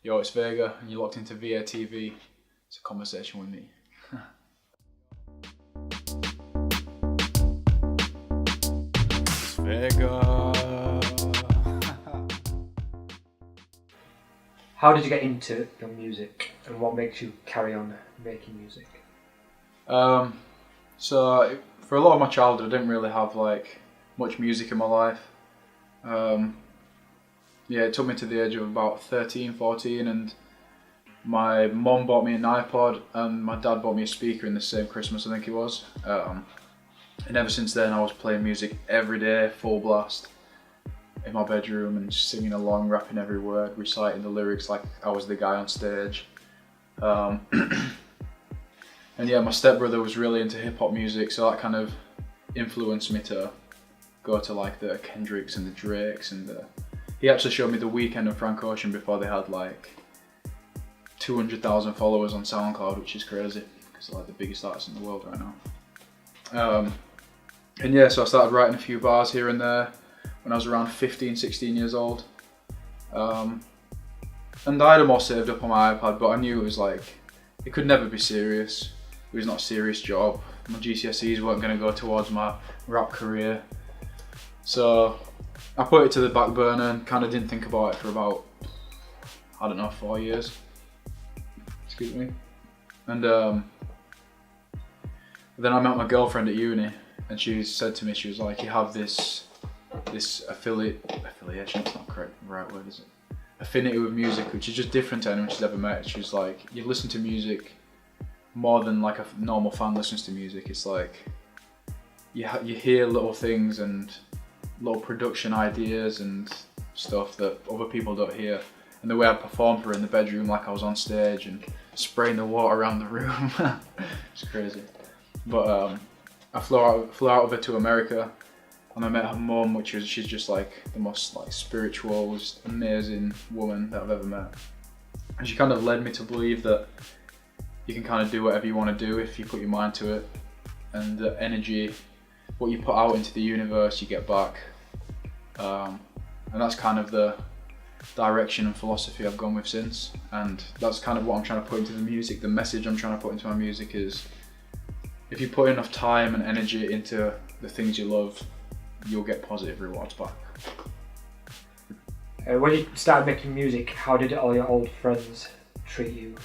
Yo, it's VEIGA, and you're locked into VA TV. It's a conversation with me. It's VEIGA. How did you get into your music, and what makes you carry on making music? So for a lot of my childhood, I didn't really have like much music in my life. It took me to the age of about 13, 14, and my mum bought me an iPod and my dad bought me a speaker in the same Christmas, I think it was. And ever since then I was playing music every day, full blast, in my bedroom and just singing along, rapping every word, reciting the lyrics like I was the guy on stage. And yeah, my stepbrother was really into hip hop music, so that kind of influenced me to go to like the Kendricks and the Drakes, and he actually showed me The Weeknd and Frank Ocean before they had like 200,000 followers on SoundCloud, which is crazy because they're like the biggest artists in the world right now. And yeah, so I started writing a few bars here and there when I was around 15, 16 years old. And I had them all saved up on my iPad, but I knew it was like, it could never be serious. It was not a serious job. My GCSEs weren't going to go towards my rap career. So I put it to the back burner and kind of didn't think about it for about, 4 years. Excuse me. And then I met my girlfriend at uni, and she said to me, she was like, you have this affiliation, it's not correct, right word is it? Affinity with music, which is just different to anyone she's ever met. She was like, you listen to music more than like a normal fan listens to music. It's like, you hear little things and little production ideas and stuff that other people don't hear. And the way I performed for her in the bedroom, like I was on stage and spraying the water around the room, it's crazy. But I flew out of it to America, and I met her mum, she's just like the most like spiritual, just amazing woman that I've ever met. And she kind of led me to believe that you can kind of do whatever you want to do if you put your mind to it, and the energy, what you put out into the universe, you get back. And that's kind of the direction and philosophy I've gone with since, and that's kind of what I'm trying to put into the music. The message I'm trying to put into my music is, if you put enough time and energy into the things you love, you'll get positive rewards back. When you started making music, how did all your old friends treat you?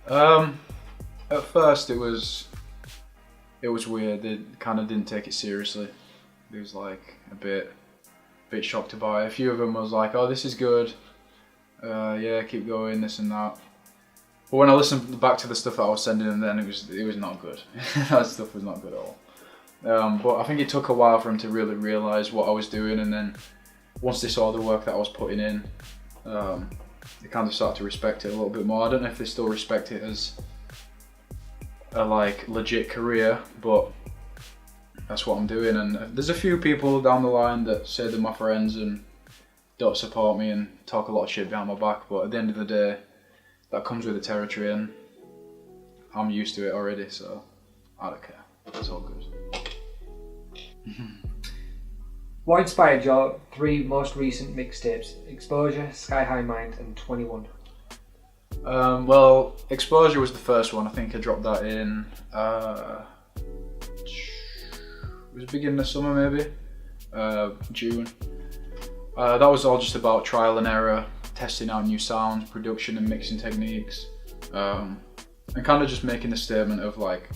At first it was weird. They kind of didn't take it seriously. It was like a bit shocked about it. A few of them was like, oh, this is good, yeah, keep going, this and that. But when I listened back to the stuff that I was sending them then, it was not good. That stuff was not good at all. But I think it took a while for them to really realise what I was doing, and then once they saw the work that I was putting in, they kind of started to respect it a little bit more. I don't know if they still respect it as a like legit career, but that's what I'm doing. And there's a few people down the line that say they're my friends and don't support me and talk a lot of shit behind my back, but at the end of the day, that comes with the territory, and I'm used to it already, so I don't care. It's all good. What inspired your 3 most recent mixtapes, Exposure, Sky High Mind and 21? Well, Exposure was the first one. I think I dropped that in, it was beginning of summer maybe, June. That was all just about trial and error, testing out new sounds, production and mixing techniques, and kind of just making the statement of like,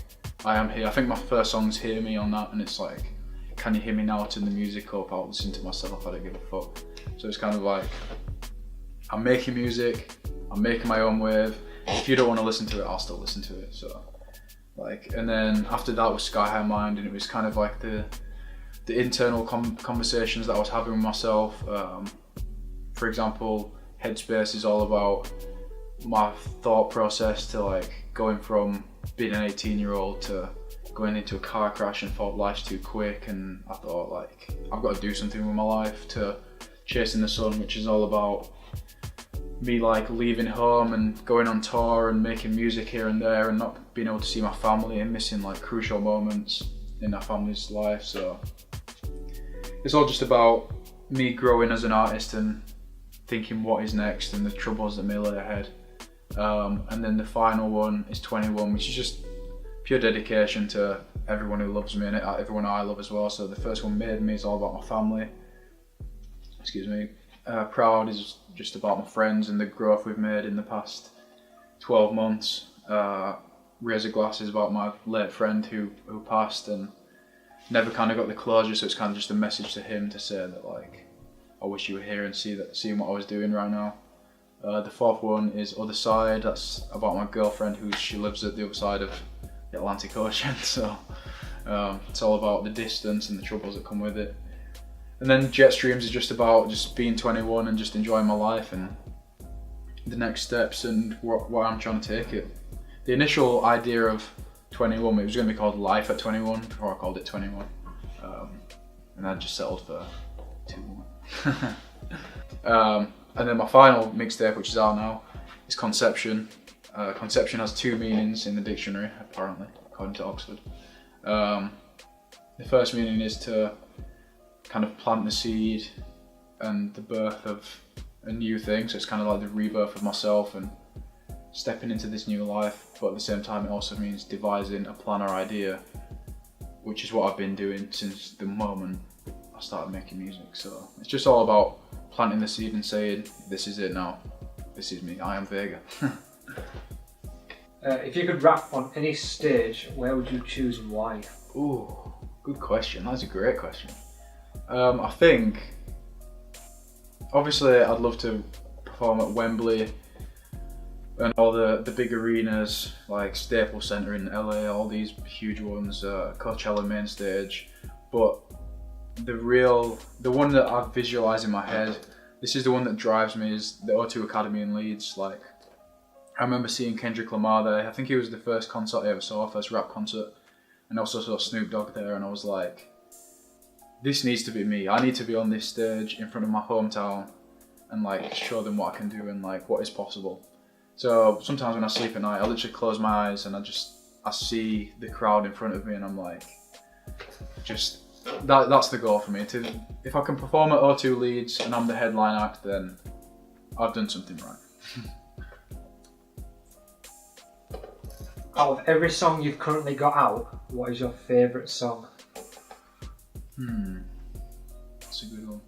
I am here. I think my first song's Hear Me on that, and it's like, can you hear me now? Turn the music up, I'll listen to myself, I don't give a fuck. So it's kind of like, I'm making music, I'm making my own wave. If you don't want to listen to it, I'll still listen to it. So like, and then after that was Sky High Mind, and it was kind of like the internal conversations that I was having with myself. For example, Headspace is all about my thought process to like going from being an 18-year-old to going into a car crash and thought life's too quick, and I thought like, I've got to do something with my life, to Chasing the Sun, which is all about me like leaving home and going on tour and making music here and there and not being able to see my family and missing like crucial moments in our family's life. So it's all just about me growing as an artist and thinking what is next and the troubles that may lay ahead. And then the final one is 21, which is just pure dedication to everyone who loves me and everyone I love as well. So the first one, Made Me, is all about my family. Excuse me. Proud is just about my friends and the growth we've made in the past 12 months. Raise a Glass is about my late friend who passed and never kind of got the closure, so it's kind of just a message to him to say that, like, I wish you were here and seeing what I was doing right now. The fourth one is Other Side. That's about my girlfriend she lives at the other side of the Atlantic Ocean, so it's all about the distance and the troubles that come with it. And then Jet Streams is just about just being 21 and just enjoying my life and the next steps and what I'm trying to take it. The initial idea of 21, it was going to be called Life at 21 before I called it 21, and I just settled for 2 more. And then my final mixtape, which is out now, is Conception. Conception has 2 meanings in the dictionary, apparently, according to Oxford. The first meaning is to kind of plant the seed and the birth of a new thing, so it's kind of like the rebirth of myself and stepping into this new life, but at the same time it also means devising a plan or idea, which is what I've been doing since the moment I started making music. So it's just all about planting the seed and saying, this is it now, this is me, I am Veiga. If you could rap on any stage, where would you choose and why? Ooh, good question, that's a great question. I think, obviously I'd love to perform at Wembley and all the big arenas like Staples Center in LA, all these huge ones, Coachella main stage. But the one that I visualize in my head, this is the one that drives me, is the O2 Academy in Leeds. Like, I remember seeing Kendrick Lamar there. I think it was the first concert I ever saw, first rap concert, and I also saw Snoop Dogg there, and I was like, this needs to be me. I need to be on this stage in front of my hometown and like show them what I can do and like what is possible. So sometimes when I sleep at night, I literally close my eyes and I see the crowd in front of me, and I'm like, just that's the goal for me. If I can perform at O2 Leeds and I'm the headline act, then I've done something right. Out of every song you've currently got out, what is your favourite song? That's a good one.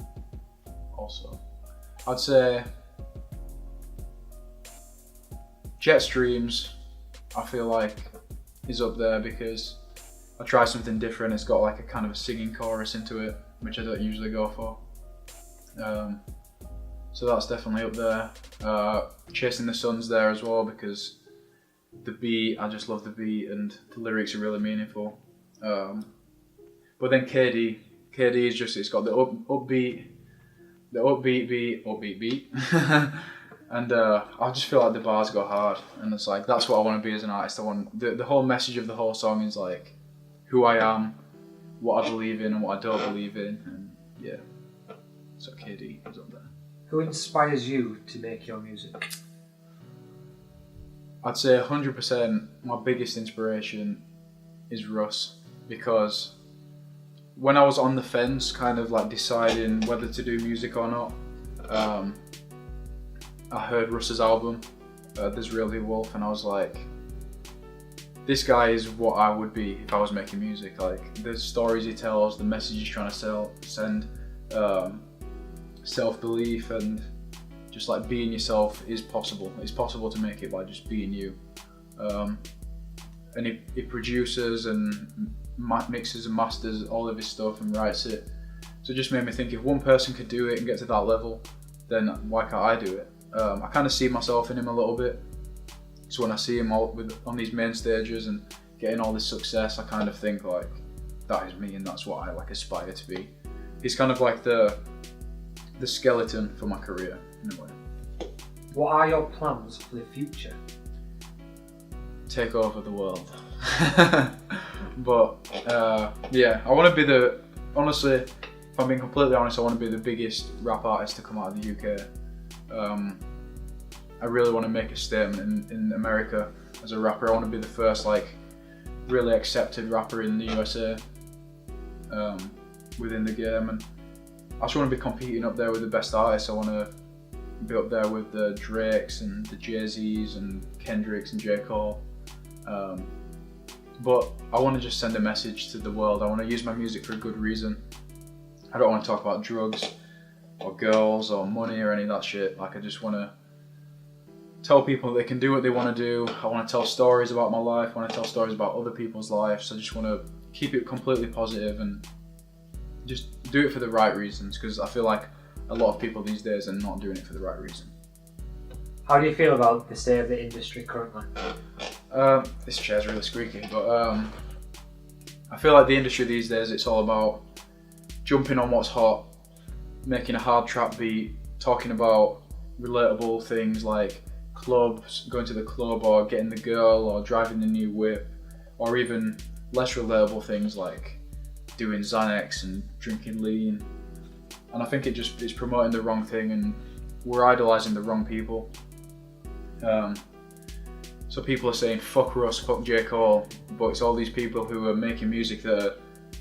Also, I'd say Jet Streams, I feel like, is up there because I try something different. It's got like a kind of a singing chorus into it, which I don't usually go for. So that's definitely up there. Chasing the Sun's there as well because the beat, I just love the beat and the lyrics are really meaningful. But then KD is just, it's got the upbeat beat. And I just feel like the bars go hard, and it's like, that's what I want to be as an artist. I want, the whole message of the whole song is like who I am, what I believe in and what I don't believe in, and yeah, so KD is up there. Who inspires you to make your music? I'd say 100% my biggest inspiration is Russ, because when I was on the fence, kind of like deciding whether to do music or not, I heard Russ's album, There's Really Wolf, and I was like, this guy is what I would be if I was making music. Like, the stories he tells, the message he's trying to send, self-belief and just like being yourself is possible. It's possible to make it by just being you. And he produces and mixes and masters all of his stuff and writes it. So it just made me think, if one person could do it and get to that level, then why can't I do it? I kind of see myself in him a little bit. So when I see him on these main stages and getting all this success, I kind of think like, that is me and that's what I like aspire to be. He's kind of like the skeleton for my career in a way. What are your plans for the future? Take over the world. But yeah, I want to be honestly, if I'm being completely honest, I want to be the biggest rap artist to come out of the UK. I really want to make a statement in America as a rapper. I want to be the first like really accepted rapper in the USA within the game, and I just want to be competing up there with the best artists. I want to be up there with the Drakes and the Jay-Z's and Kendricks and J. Cole. But I want to just send a message to the world. I want to use my music for a good reason. I don't want to talk about drugs or girls or money or any of that shit. Like, I just want to tell people they can do what they want to do. I want to tell stories about my life. I want to tell stories about other people's lives. I just want to keep it completely positive and just do it for the right reasons, because I feel like a lot of people these days are not doing it for the right reason. How do you feel about the state of the industry currently? This chair's really squeaky, but I feel like the industry these days, it's all about jumping on what's hot, making a hard trap beat, talking about relatable things like clubs, going to the club or getting the girl or driving the new whip, or even less relatable things like doing Xanax and drinking lean. And I think it's promoting the wrong thing, and we're idolising the wrong people. So people are saying fuck Russ, fuck J. Cole, but it's all these people who are making music that are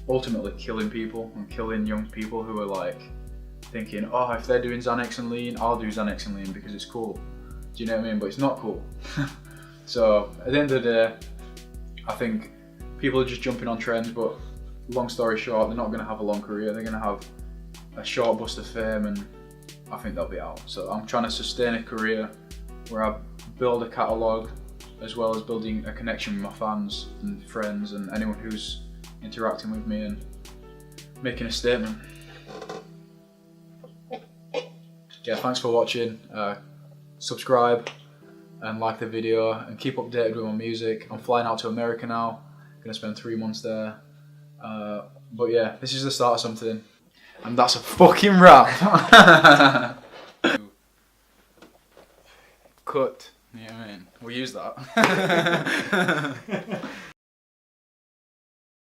ultimately killing people and killing young people who are like thinking, oh, if they're doing Xanax and lean, I'll do Xanax and lean because it's cool. Do you know what I mean? But it's not cool. So at the end of the day, I think people are just jumping on trends, but long story short, they're not going to have a long career. They're going to have a short burst of fame, and I think they'll be out. So I'm trying to sustain a career where I build a catalogue, as well as building a connection with my fans and friends and anyone who's interacting with me and making a statement. Yeah, thanks for watching. Subscribe and like the video and keep updated with my music. I'm flying out to America now. Gonna spend 3 months there. But yeah, this is the start of something. And that's a fucking wrap. Cut. Yeah, I mean, we'll use that.